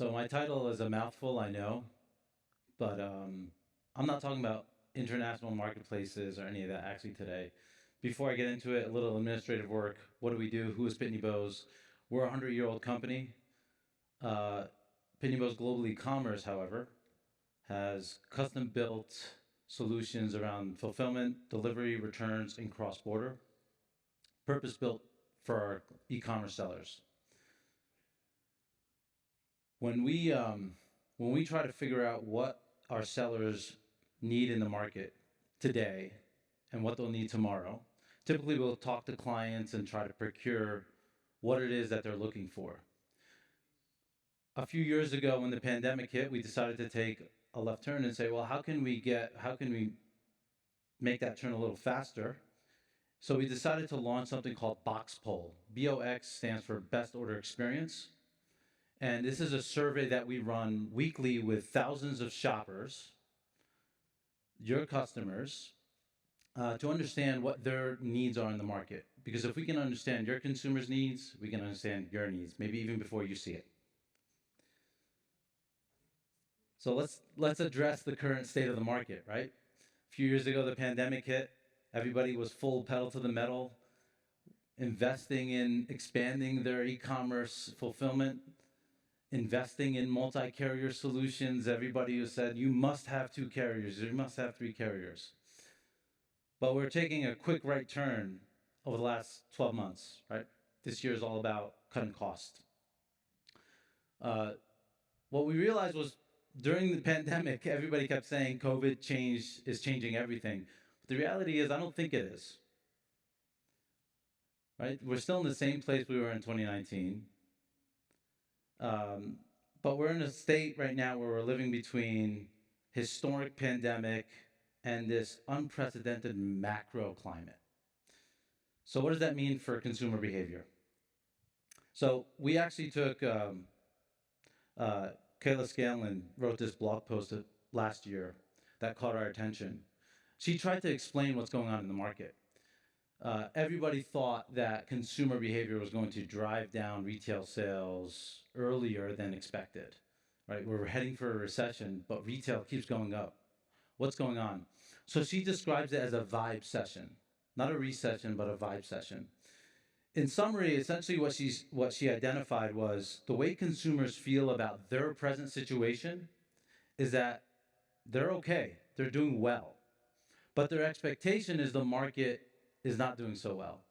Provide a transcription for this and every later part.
So my title is a mouthful, I know, but I'm not talking about international marketplaces or any of that actually today. Before I get into it, a little administrative work. What do we do? Who is Pitney Bowes? We're a 100-year-old company. Uh, Pitney Bowes Global E-commerce, however, has custom-built solutions around fulfillment, delivery, returns, and cross-border, purpose-built for our e-commerce sellers. When we um, when we try to figure out what our sellers need in the market today and what they'll need tomorrow, typically we'll talk to clients and try to procure what it is that they're looking for. A few years ago, when the pandemic hit, we decided to take a left turn and say, well, how can we make that turn a little faster? So we decided to launch something called Box Poll. BOX stands for Best Order Experience. And this is a survey that we run weekly with thousands of shoppers, your customers, to understand what their needs are in the market. Because if we can understand your consumers' needs, we can understand your needs, maybe even before you see it. So let's address the current state of the market, right? A few years ago, the pandemic hit. Everybody was full pedal to the metal, investing in expanding their e-commerce fulfillment, investing in multi-carrier solutions. Everybody who said, you must have 2 carriers, you must have 3 carriers. But we're taking a quick right turn over the last 12 months, right? This year is all about cutting cost. What we realized was during the pandemic, everybody kept saying COVID is changing everything. But the reality is, I don't think it is. Right? We're still in the same place we were in 2019. But we're in a state right now where we're living between historic pandemic and this unprecedented macro climate. So what does that mean for consumer behavior? So we actually took Kayla Scanlon wrote this blog post last year that caught our attention. She tried to explain what's going on in the market. Everybody thought that consumer behavior was going to drive down retail sales earlier than expected, right? We're heading for a recession, but retail keeps going up. What's going on? So she describes it as a vibe session, not a recession, but a vibe session. In summary, essentially what she identified was the way consumers feel about their present situation is that they're okay, they're doing well, but their expectation is the market is not doing so well.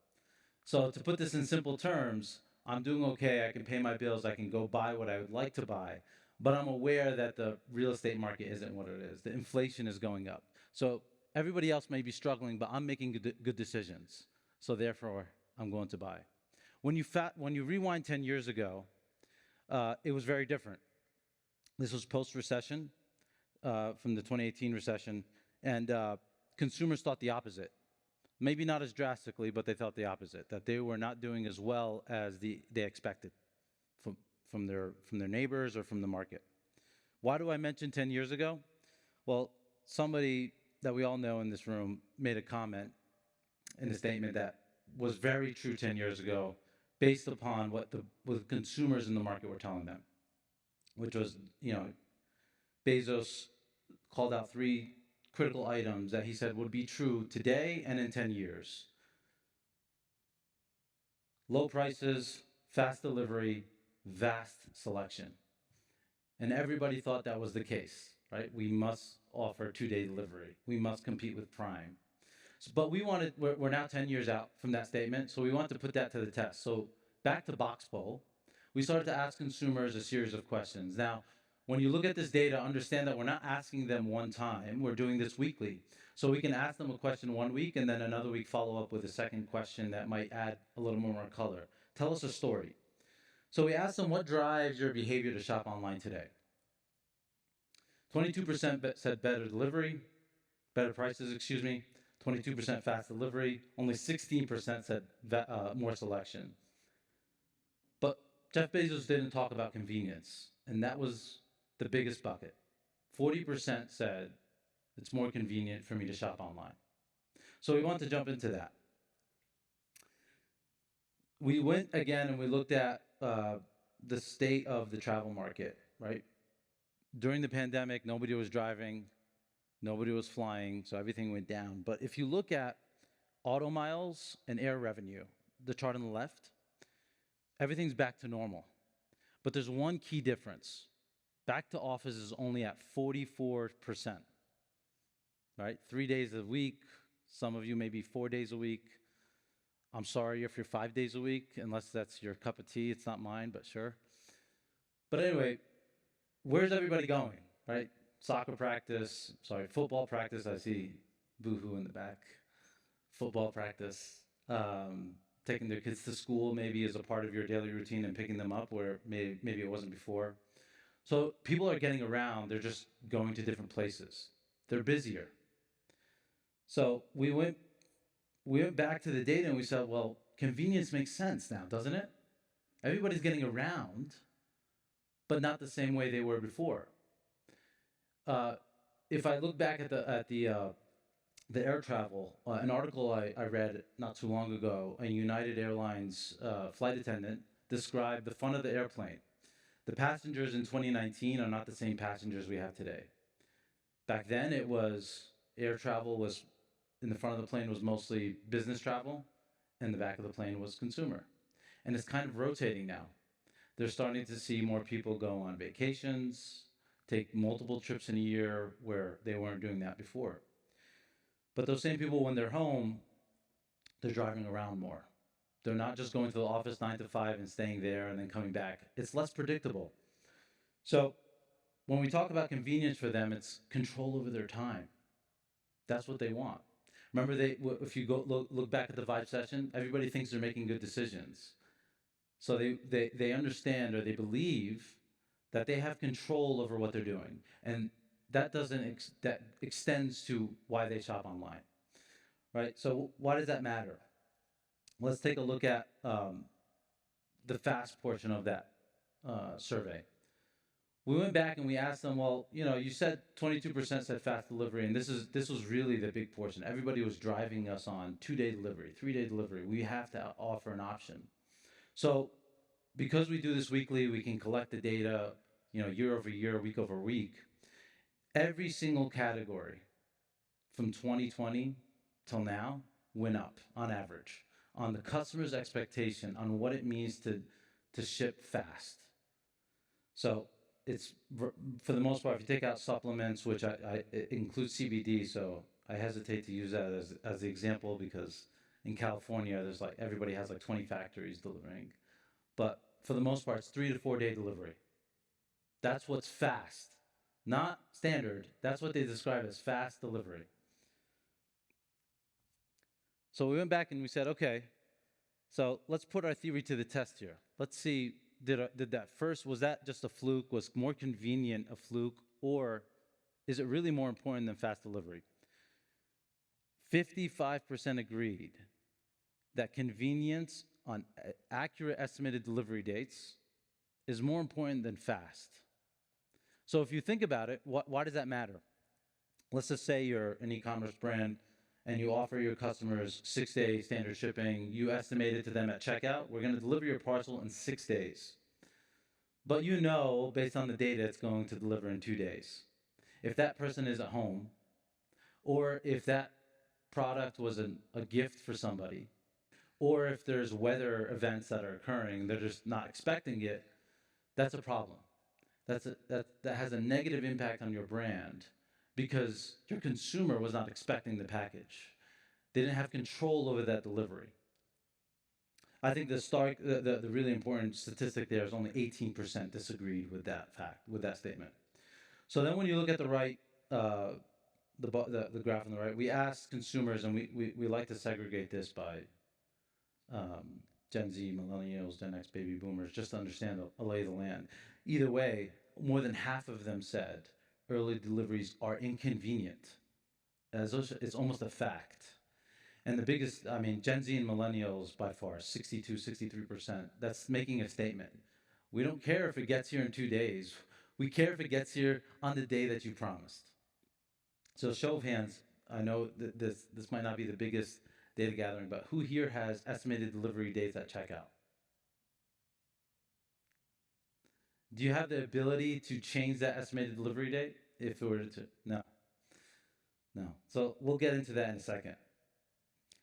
So to put this in simple terms, I'm doing okay, I can pay my bills, I can go buy what I would like to buy, but I'm aware that the real estate market isn't what it is. The inflation is going up. So everybody else may be struggling, but I'm making good decisions. So therefore, I'm going to buy. When you rewind 10 years ago, it was very different. This was post-recession, from the 2018 recession, and consumers thought the opposite. Maybe not as drastically, but they thought the opposite, that they were not doing as well as they expected from their neighbors or from the market. Why do I mention 10 years ago? Well, somebody that we all know in this room made a comment in a statement that was very true 10 years ago based upon what the consumers in the market were telling them, which was, Bezos called out 3 critical items that he said would be true today and in 10 years. Low prices, fast delivery, vast selection. And everybody thought that was the case, right? We must offer 2-day delivery. We must compete with Prime. But we're now 10 years out from that statement, so we want to put that to the test. So back to Box Poll, we started to ask consumers a series of questions. Now, when you look at this data, understand that we're not asking them one time. We're doing this weekly. So we can ask them a question one week and then another week follow up with a second question that might add a little more color. Tell us a story. So we asked them, what drives your behavior to shop online today? 22% said better delivery, better prices, 22% fast delivery, only 16% said more selection. But Jeff Bezos didn't talk about convenience, and that was the biggest bucket. 40% said it's more convenient for me to shop online. So we want to jump into that. We went again and we looked at the state of the travel market, right? During the pandemic, nobody was driving, nobody was flying, so everything went down. But if you look at auto miles and air revenue, the chart on the left, everything's back to normal. But there's one key difference. Back to office is only at 44%, right? 3 days a week, some of you maybe 4 days a week. I'm sorry if you're 5 days a week, unless that's your cup of tea. It's not mine, but sure. But anyway, where's everybody going, right? Soccer practice, sorry, football practice. I see boohoo in the back. Football practice. Taking their kids to school maybe as a part of your daily routine and picking them up where maybe it wasn't before. So people are getting around. They're just going to different places. They're busier. So we went back to the data and we said, well, convenience makes sense now, doesn't it? Everybody's getting around, but not the same way they were before. If I look back at the air travel, an article I read not too long ago, a United Airlines flight attendant described the fun of the airplane. The passengers in 2019 are not the same passengers we have today. Back then, air travel was, in the front of the plane was mostly business travel, and the back of the plane was consumer. And it's kind of rotating now. They're starting to see more people go on vacations, take multiple trips in a year where they weren't doing that before. But those same people, when they're home, they're driving around more. They're not just going to the office 9 to 5 and staying there and then coming back. It's less predictable. So when we talk about convenience for them, it's control over their time. That's what they want. Remember, if you go look back at the Vibecession, everybody thinks they're making good decisions. So they understand, or they believe that they have control over what they're doing. And that that extends to why they shop online, right? So why does that matter? Let's take a look at the fast portion of that survey. We went back and we asked them, well, you said 22% said fast delivery, and this was really the big portion. Everybody was driving us on 2-day delivery, 3-day delivery. We have to offer an option. So because we do this weekly, we can collect the data, year over year, week over week. Every single category from 2020 till now went up on average on the customer's expectation on what it means to ship fast. So it's, for the most part, if you take out supplements, which it includes CBD, so I hesitate to use that as the example because in California, there's everybody has 20 factories delivering. But for the most part, it's 3 to 4 day delivery. That's what's fast, not standard. That's what they describe as fast delivery. So we went back and we said, okay, so let's put our theory to the test here. Let's see, was that just a fluke? Was more convenient a fluke? Or is it really more important than fast delivery? 55% agreed that convenience on accurate estimated delivery dates is more important than fast. So if you think about it, why does that matter? Let's just say you're an e-commerce brand and you offer your customers 6-day standard shipping. You estimate it to them at checkout, we're going to deliver your parcel in 6 days. But based on the data, it's going to deliver in 2 days. If that person is at home, or if that product was a gift for somebody, or if there's weather events that are occurring, they're just not expecting it, that's a problem. That has a negative impact on your brand because your consumer was not expecting the package. They didn't have control over that delivery. I think the really important statistic there is only 18% disagreed with that with that statement. So then when you look at the right, the graph on the right, we asked consumers, and we like to segregate this by Gen Z, millennials, Gen X, baby boomers, just to understand the lay of the land. Either way, more than half of them said early deliveries are inconvenient. It's almost a fact. And the biggest, Gen Z and millennials by far, 62, 63%, that's making a statement. We don't care if it gets here in 2 days. We care if it gets here on the day that you promised. So show of hands, I know that this might not be the biggest data gathering, but who here has estimated delivery dates at checkout? Do you have the ability to change that estimated delivery date if it were to? No, no. So we'll get into that in a second.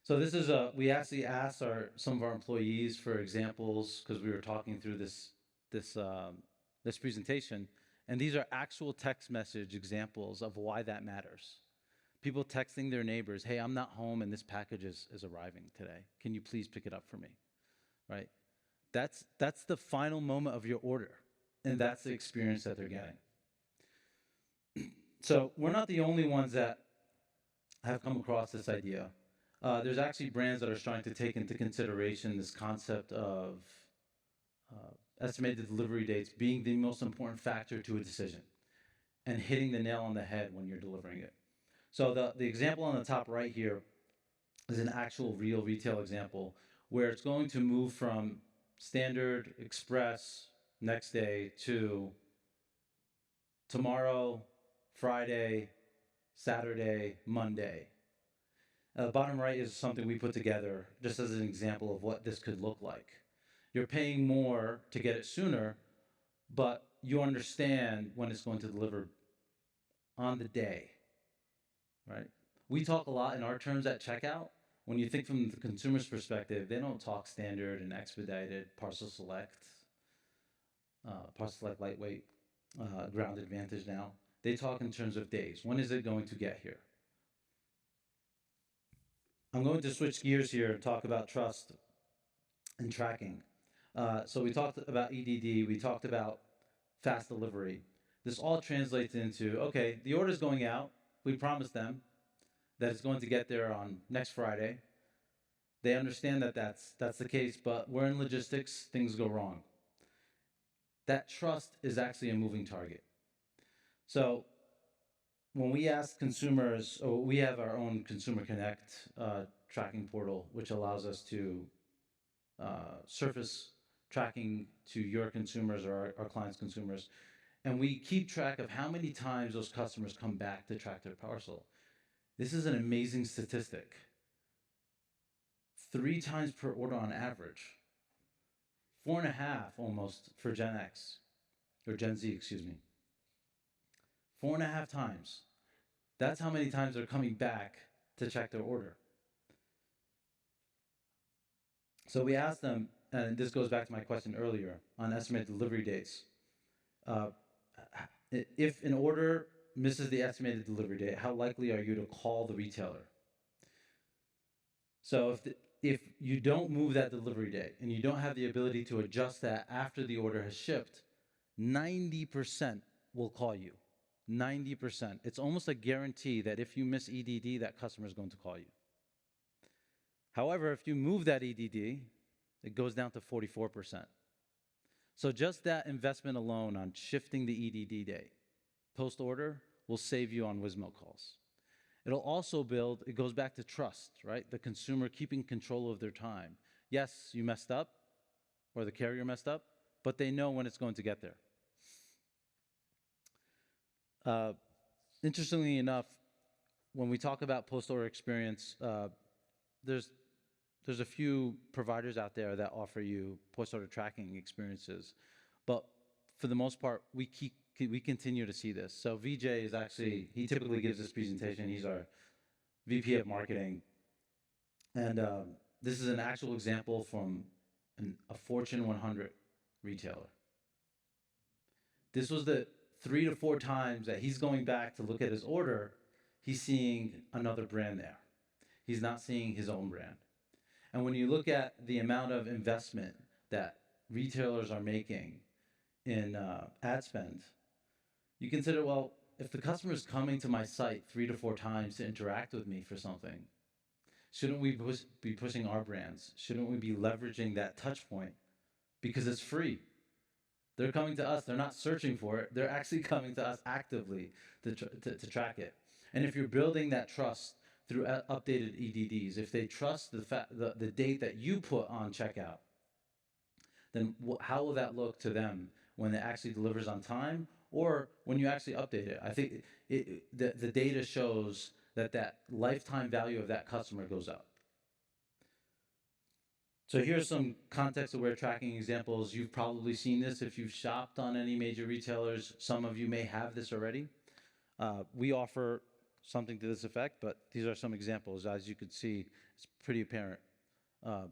So this is we actually asked some of our employees for examples because we were talking through this this presentation, and these are actual text message examples of why that matters. People texting their neighbors, "Hey, I'm not home, and this package is arriving today. Can you please pick it up for me?" Right? That's the final moment of your order, and that's the experience that they're getting. So we're not the only ones that have come across this idea. There's actually brands that are starting to take into consideration this concept of estimated delivery dates being the most important factor to a decision and hitting the nail on the head when you're delivering it. So the example on the top right here is an actual real retail example where it's going to move from standard, express, next day to tomorrow, Friday, Saturday, Monday. Bottom right is something we put together just as an example of what this could look like. You're paying more to get it sooner, but you understand when it's going to deliver on the day, right? We talk a lot in our terms at checkout. When you think from the consumer's perspective, they don't talk standard and expedited, parcel select lightweight, ground advantage now. They talk in terms of days. When is it going to get here? I'm going to switch gears here and talk about trust and tracking. So we talked about EDD, we talked about fast delivery. This all translates into, okay, the order's going out. We promised them that it's going to get there on next Friday. They understand that that's the case, but we're in logistics, things go wrong. That trust is actually a moving target. So when we ask consumers, or we have our own Consumer Connect tracking portal, which allows us to surface tracking to your consumers or our clients' consumers. And we keep track of how many times those customers come back to track their parcel. This is an amazing statistic. 3 times per order on average. 4.5 almost for Gen X, or Gen Z, excuse me. 4.5 times. That's how many times they're coming back to check their order. So we asked them, and this goes back to my question earlier on estimated delivery dates. If an order misses the estimated delivery date, how likely are you to call the retailer? So if you don't move that delivery date and you don't have the ability to adjust that after the order has shipped, 90% will call you. 90%. It's almost a guarantee that if you miss EDD, that customer is going to call you. However, if you move that EDD, it goes down to 44%. So just that investment alone on shifting the EDD date post-order will save you on Wismo calls. It'll also build, it goes back to trust, right? The consumer keeping control of their time. Yes, you messed up, or the carrier messed up, but they know when it's going to get there. Interestingly enough, when we talk about post-order experience, there's a few providers out there that offer you post-order tracking experiences, but for the most part, we continue to see this. So Vijay is actually, he typically gives this presentation. He's our VP of marketing, and this is an actual example from a Fortune 100 retailer. This was the 3 to 4 times that he's going back to look at his order, he's seeing another brand there. He's not seeing his own brand. And when you look at the amount of investment that retailers are making in ad spend, you consider, well, if the customer is coming to my site 3 to 4 times to interact with me for something, shouldn't we be pushing our brands? Shouldn't we be leveraging that touch point? Because it's free. They're coming to us. They're not searching for it. They're actually coming to us actively to track it. And if you're building that trust through updated EDDs, if they trust the date that you put on checkout, then how will that look to them when it actually delivers on time or when you actually update it? I think the data shows that lifetime value of that customer goes up. So here's some context-aware tracking examples. You've probably seen this if you've shopped on any major retailers. Some of you may have this already. We offer something to this effect, but these are some examples. As you can see, it's pretty apparent. Uh,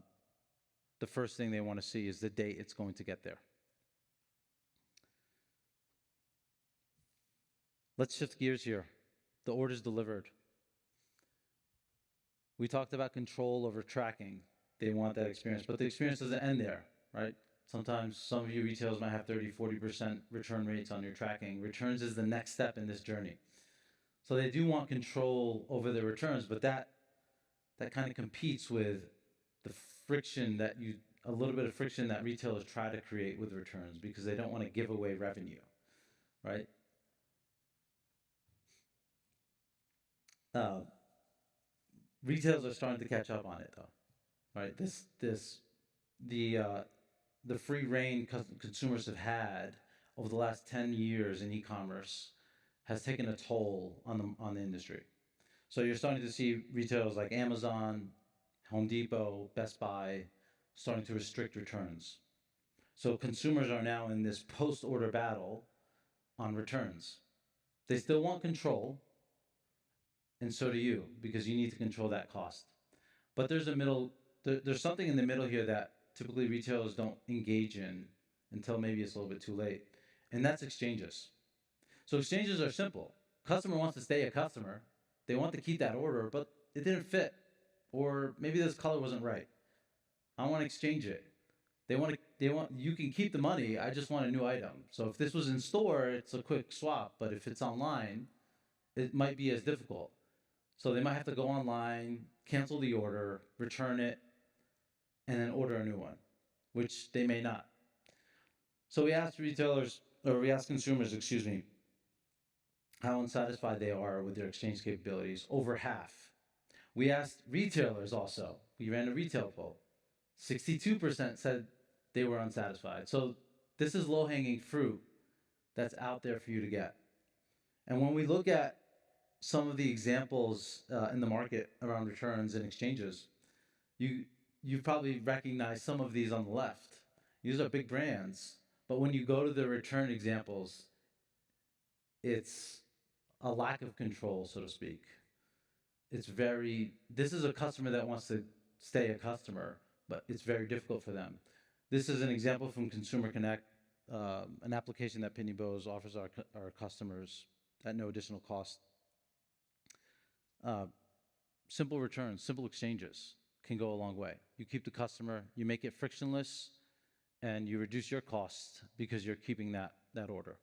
the first thing they want to see is the date it's going to get there. Let's shift gears here. The order's delivered. We talked about control over tracking. They want that experience, but the experience doesn't end there, right? Sometimes some of you retailers might have 30, 40% return rates on your tracking. Returns is the next step in this journey. So they do want control over their returns, but that kind of competes with the friction that a little bit of friction that retailers try to create with returns because they don't want to give away revenue, right? Retailers are starting to catch up on it though, right? The free reign consumers have had over the last 10 years in e-commerce has taken a toll on the industry. So you're starting to see retailers like Amazon, Home Depot, Best Buy starting to restrict returns. So consumers are now in this post-order battle on returns. They still want control, and so do you, because you need to control that cost. But there's there's something in the middle here that typically retailers don't engage in until maybe it's a little bit too late, and that's exchanges. So exchanges are simple. Customer wants to stay a customer. They want to keep that order, but it didn't fit, or maybe this color wasn't right. I want to exchange it. They want you can keep the money. I just want a new item. So if this was in store, it's a quick swap, but if it's online, it might be as difficult. So they might have to go online, cancel the order, return it, and then order a new one, which they may not. So we asked consumers, excuse me, how unsatisfied they are with their exchange capabilities. Over half. We asked retailers also. We ran a retail poll. 62% said they were unsatisfied. So this is low-hanging fruit that's out there for you to get. And when we look at some of the examples in the market around returns and exchanges, you've probably recognized some of these on the left. These are big brands, but when you go to the return examples, it's a lack of control, so to speak. This is a customer that wants to stay a customer, but it's very difficult for them. This is an example from Consumer Connect, an application that Pitney Bowes offers our customers at no additional cost. Simple returns, simple exchanges can go a long way. You keep the customer, you make it frictionless, and you reduce your costs because you're keeping that order.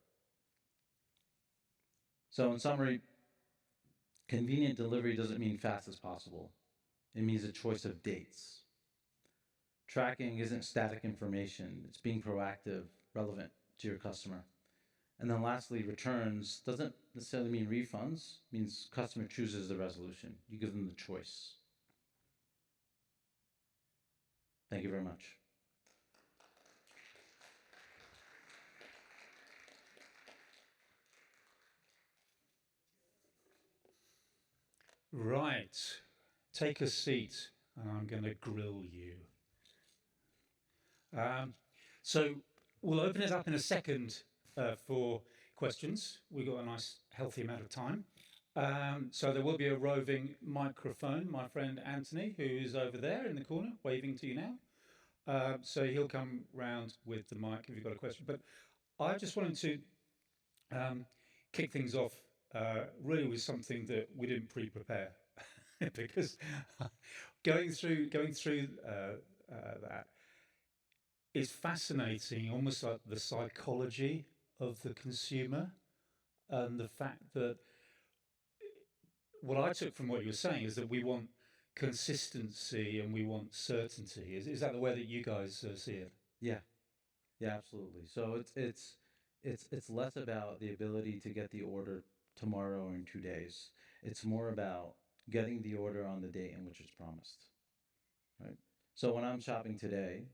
So in summary, convenient delivery doesn't mean fast as possible. It means a choice of dates. Tracking isn't static information. It's being proactive, relevant to your customer. And then lastly, returns doesn't necessarily mean refunds. It means customer chooses the resolution. You give them the choice. Thank you very much. Right. Take a seat and I'm going to grill you. So we'll open it up in a second for questions. We've got a nice healthy amount of time. So there will be a roving microphone. My friend Anthony, who is over there in the corner, waving to you now. So he'll come round with the mic if you've got a question. But I just wanted to kick things off really with something that we didn't pre-prepare because going through that is fascinating, almost like the psychology of the consumer and the fact that what I took from what you were saying is that we want consistency and we want certainty. Is that the way that you guys see it? Yeah, absolutely. So it's less about the ability to get the order tomorrow or in 2 days. It's more about getting the order on the date in which it's promised, right? So when I'm shopping today,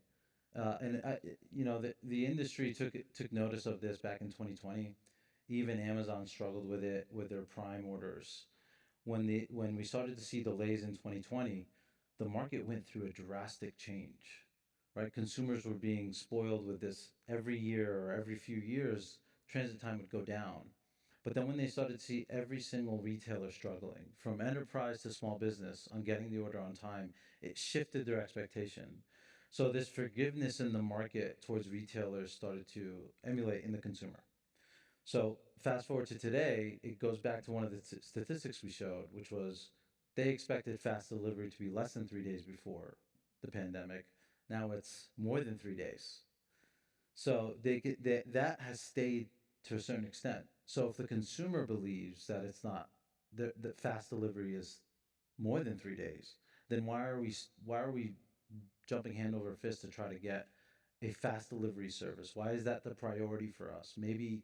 the industry took notice of this back in 2020. Even Amazon struggled with it with their Prime orders. When we started to see delays in 2020, the market went through a drastic change. right? Consumers were being spoiled with this every year or every few years, transit time would go down. But then when they started to see every single retailer struggling, from enterprise to small business, on getting the order on time, it shifted their expectation. So this forgiveness in the market towards retailers started to emulate in the consumer. So fast forward to today, it goes back to one of the statistics we showed, which was they expected fast delivery to be less than 3 days before the pandemic. Now it's more than 3 days. So that has stayed to a certain extent. So if the consumer believes that it's not the fast delivery is more than 3 days, then why are we jumping hand over fist to try to get a fast delivery service? Why is that the priority for us? Maybe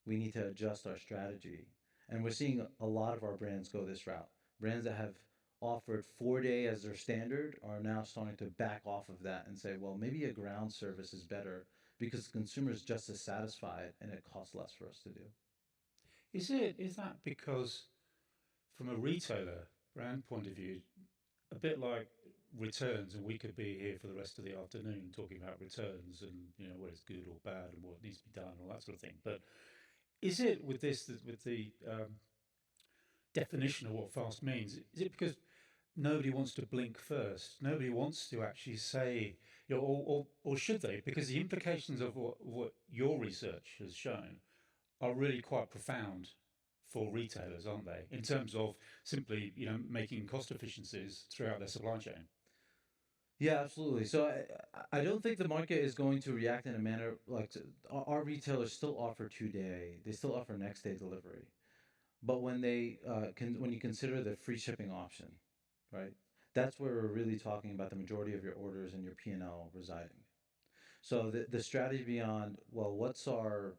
we need to adjust our strategy. And we're seeing a lot of our brands go this route. Brands that have offered 4 day as their standard are now starting to back off of that and say, well, maybe a ground service is better because the consumer is just as satisfied and it costs less for us to do. Is that because from a retailer brand point of view, a bit like returns, and we could be here for the rest of the afternoon talking about returns and whether it's good or bad and what needs to be done and all that sort of thing. But is it with with the definition of what fast means? Is it because nobody wants to blink first? Nobody wants to actually say, or should they? Because the implications of what your research has shown are really quite profound for retailers, aren't they? In terms of simply, making cost efficiencies throughout their supply chain. Yeah, absolutely. So I don't think the market is going to react in a manner like our retailers still offer 2 day, they still offer next day delivery. But when when you consider the free shipping option, right? That's where we're really talking about the majority of your orders and your P&L residing. So the strategy beyond, well, what's our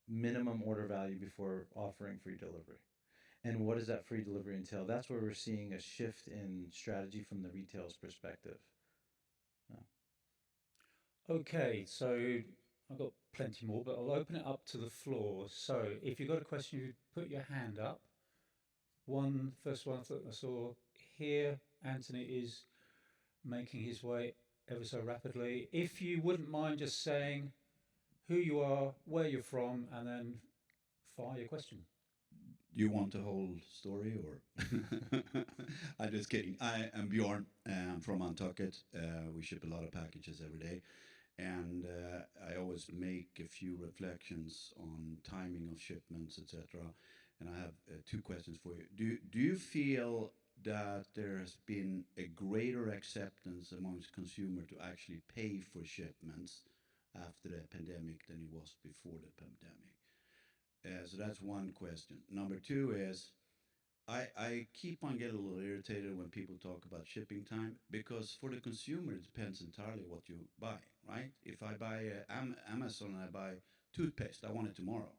minimum order value before offering free delivery? And what does that free delivery entail? That's where we're seeing a shift in strategy from the retail's perspective. Yeah. Okay, so I've got plenty more, but I'll open it up to the floor. So if you've got a question, you put your hand up. First one I saw here, Anthony is making his way ever so rapidly. If you wouldn't mind just saying who you are, where you're from, and then fire your question. Do you want the whole story or? I'm just kidding. I am Bjorn. I'm from Nantucket. We ship a lot of packages every day. And I always make a few reflections on timing of shipments, etc. And I have two questions for you. Do you feel that there has been a greater acceptance amongst consumers to actually pay for shipments after the pandemic than it was before the pandemic? So that's one question. Number two is I keep on getting a little irritated when people talk about shipping time because for the consumer it depends entirely what you buy, right? If I buy Amazon and I buy toothpaste, I want it tomorrow.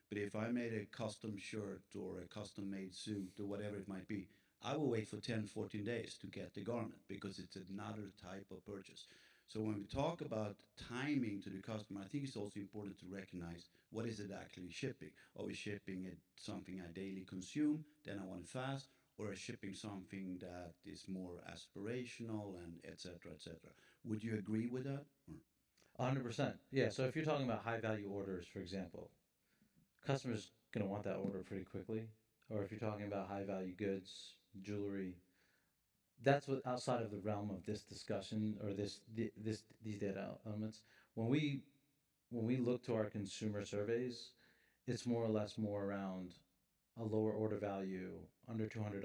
But if I made a custom shirt or a custom made suit or whatever it might be, I will wait for 10, 14 days to get the garment because it's another type of purchase. So when we talk about timing to the customer, I think it's also important to recognize what is it actually shipping. Are we shipping it something I daily consume, then I want it fast, or are shipping something that is more aspirational and et cetera, et cetera. Would you agree with that? Or? 100%. Yeah. So if you're talking about high value orders, for example, customers going to want that order pretty quickly. Or if you're talking about high value goods, jewelry, that's what outside of the realm of this discussion or these data elements. When we look to our consumer surveys, it's more or less more around a lower order value, under $200,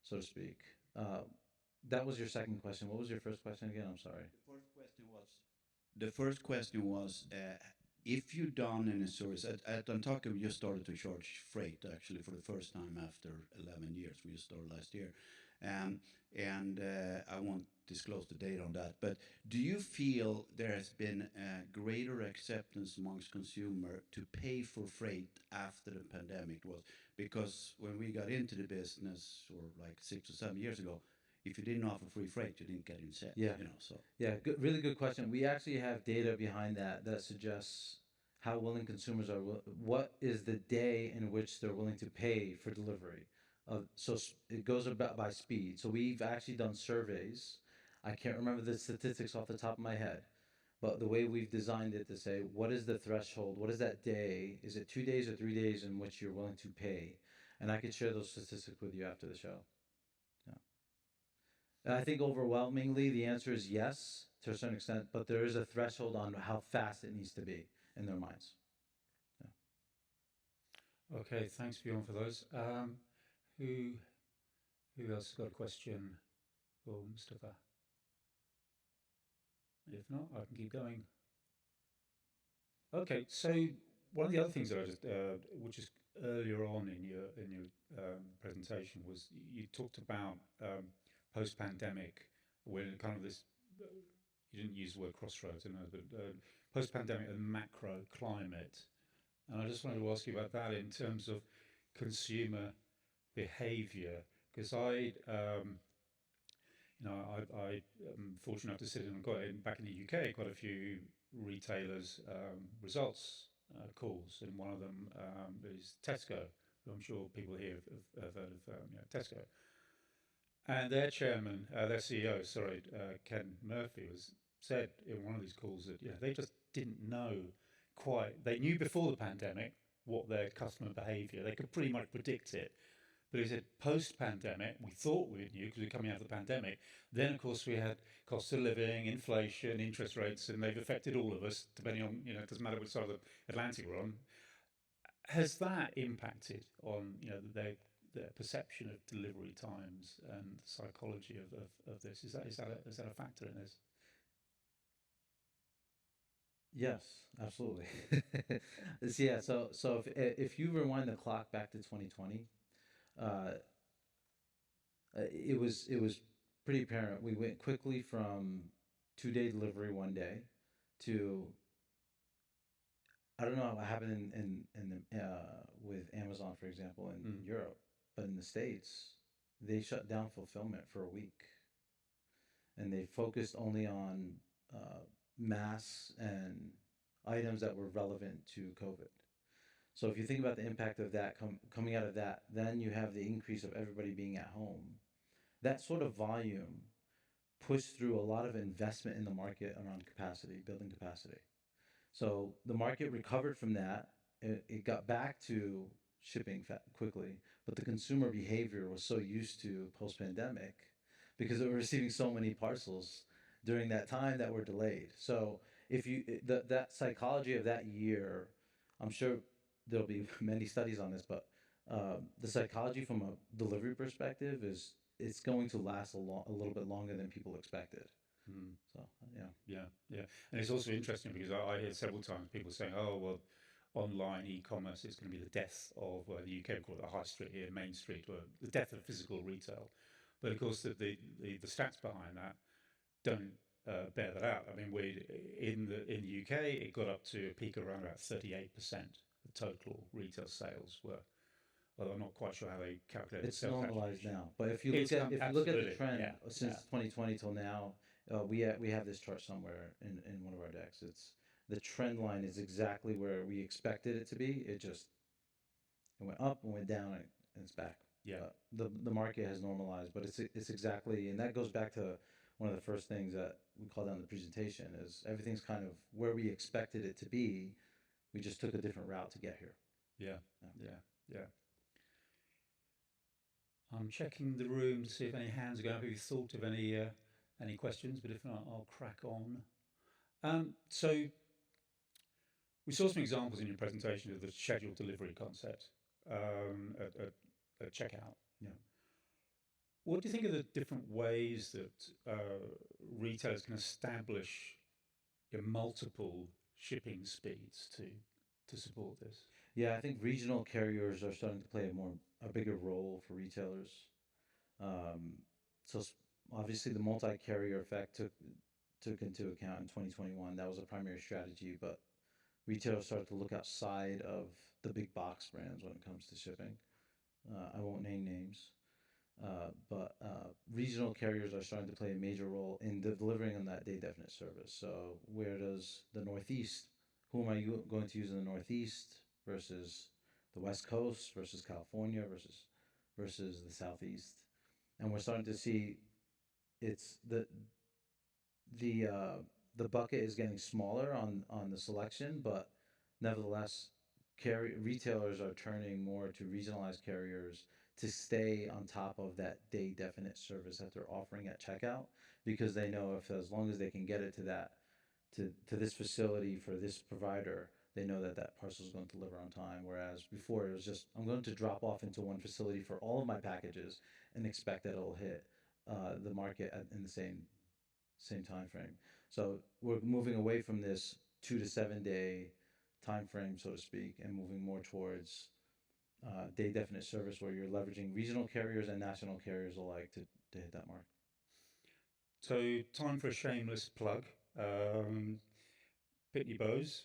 so to speak. Uh, that was your second question. What was your first question again? I'm sorry. The first question was if you done any service at Antucket, we just started to charge freight actually for the first time after 11 years. We just started last year, and I won't disclose the date on that. But do you feel there has been a greater acceptance amongst consumer to pay for freight after the pandemic was? Because when we got into the business, or like 6 or 7 years ago, if you didn't offer free freight, you didn't get in set. Yeah. So Yeah, really good question. We actually have data behind that suggests how willing consumers are. What is the day in which they're willing to pay for delivery? So it goes about by speed. So we've actually done surveys I can't remember the statistics off the top of my head, but the way we've designed it to say, what is the threshold? What is that day? Is it 2 days or 3 days in which you're willing to pay? And I could share those statistics with you after the show. Yeah. And I think overwhelmingly the answer is yes to a certain extent, but there is a threshold on how fast it needs to be in their minds. Yeah. Okay, thanks, Bjorn, for those. Who else has got a question for Mustafa? If not, I can keep going. Okay, so one of the other things that I just, which is earlier on in your presentation, was you talked about post-pandemic, when kind of this. You didn't use the word crossroads, I know, but post-pandemic and macro climate, and I just wanted to ask you about that in terms of consumer behaviour, because I am fortunate enough to sit in back in the UK, quite a few retailers' results calls, and one of them is Tesco, who I'm sure people here have heard of Tesco. And their chairman, their CEO, Ken Murphy, said in one of these calls that they just didn't know quite. They knew before the pandemic what their customer behaviour. They could pretty much predict it. But he said post-pandemic, we thought we knew because we were coming out of the pandemic. Then, of course, we had cost of living, inflation, interest rates, and they've affected all of us, depending on, it doesn't matter which side of the Atlantic we're on. Has that impacted on, their perception of delivery times and the psychology of this? Is that a factor in this? Yes, absolutely. Yeah. So if you rewind the clock back to 2020, it was pretty apparent. We went quickly from 2-day delivery one day to, I don't know what happened with Amazon, for example, in Europe, but in the States, they shut down fulfillment for a week, and they focused only on masks and items that were relevant to COVID. So if you think about the impact of that coming out of that, then you have the increase of everybody being at home. That sort of volume pushed through a lot of investment in the market around capacity, building capacity. So the market recovered from that. It got back to shipping quickly, but the consumer behavior was so used to post-pandemic because they were receiving so many parcels during that time that were delayed. So if you that psychology of that year, I'm sure there'll be many studies on this, but the psychology from a delivery perspective is it's going to last a little bit longer than people expected. So yeah, and it's also interesting because I hear several times people saying, "Oh, well, online e-commerce is going to be the death of the UK we call it the high street here, Main Street, or the death of physical retail." But of course, the stats behind that don't bear that out. I mean, in the UK, it got up to a peak of around about 38% of total retail sales were. Well, I'm not quite sure how they calculate it. It's normalized now, but if you look at the trend since 2020 till now, we have this chart somewhere in one of our decks. It's the trend line is exactly where we expected it to be. It went up and went down and it's back. Yeah. The market has normalized, but it's exactly, and that goes back to one of the first things that we called out in the presentation is everything's kind of where we expected it to be. We just took a different route to get here. Yeah. I'm checking the room to see if any hands are going up. If you thought of any questions, but if not, I'll crack on. So we saw some examples in your presentation of the scheduled delivery concept at checkout. Yeah. What do you think are the different ways that retailers can establish multiple shipping speeds to support this? Yeah, I think regional carriers are starting to play a bigger role for retailers. So obviously the multi-carrier effect took into account in 2021. That was a primary strategy, but retailers started to look outside of the big box brands when it comes to shipping. I won't name names, but regional carriers are starting to play a major role in delivering on that day definite service. So where does the Northeast, who am I going to use in the Northeast versus the West Coast versus California versus the Southeast? And we're starting to see the uh, the bucket is getting smaller on the selection, but nevertheless, retailers are turning more to regionalized carriers to stay on top of that day definite service that they're offering at checkout, because they know if as long as they can get it to that to this facility for this provider, they know that that parcel is going to deliver on time. Whereas before it was just, I'm going to drop off into one facility for all of my packages and expect that it'll hit the market in the same time frame. So we're moving away from this 2 to 7 day time frame, so to speak, and moving more towards day definite service where you're leveraging regional carriers and national carriers alike to hit that mark. So, time for a shameless plug. Pitney Bowes,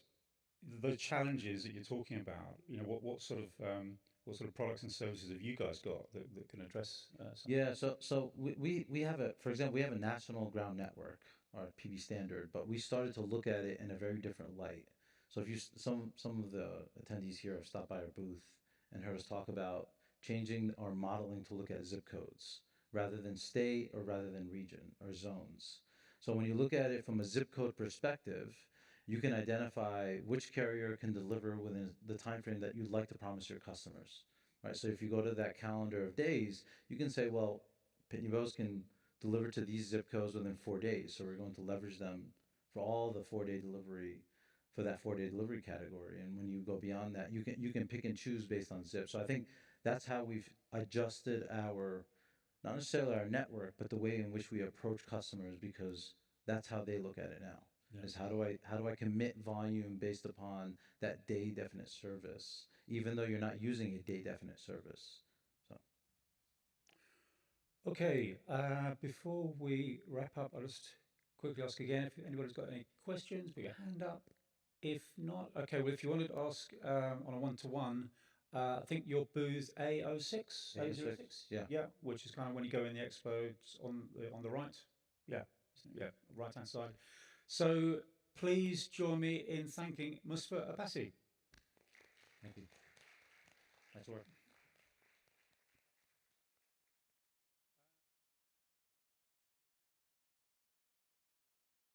those challenges that you're talking about, what sort of products and services have you guys got that can address some? Yeah, so we have a, for example, we have a national ground network or PB standard, but we started to look at it in a very different light. So if you some of the attendees here have stopped by our booth and heard us talk about changing our modeling to look at zip codes rather than state or rather than region or zones. So when you look at it from a zip code perspective, you can identify which carrier can deliver within the time frame that you'd like to promise your customers. Right? So if you go to that calendar of days, you can say, well, Pitney Bowes can deliver to these zip codes within 4 days. So we're going to leverage them for all the 4 day delivery for that 4 day delivery category. And when you go beyond that, you can pick and choose based on zip. So I think that's how we've adjusted our, not necessarily our network, but the way in which we approach customers, because that's how they look at it now. Yeah. Is how do I commit volume based upon that day definite service, even though you're not using a day definite service. So Okay, before we wrap up, I'll just quickly ask again if anybody's got any questions, put your hand up. If not, okay, well, if you wanted to ask on a one-to-one, I think your booth A06, A06, yeah. yeah, which is kind of when you go in the expo, it's on the right, yeah, yeah, right-hand side. So please join me in thanking Musfer Abbasi. Thank you. Nice work.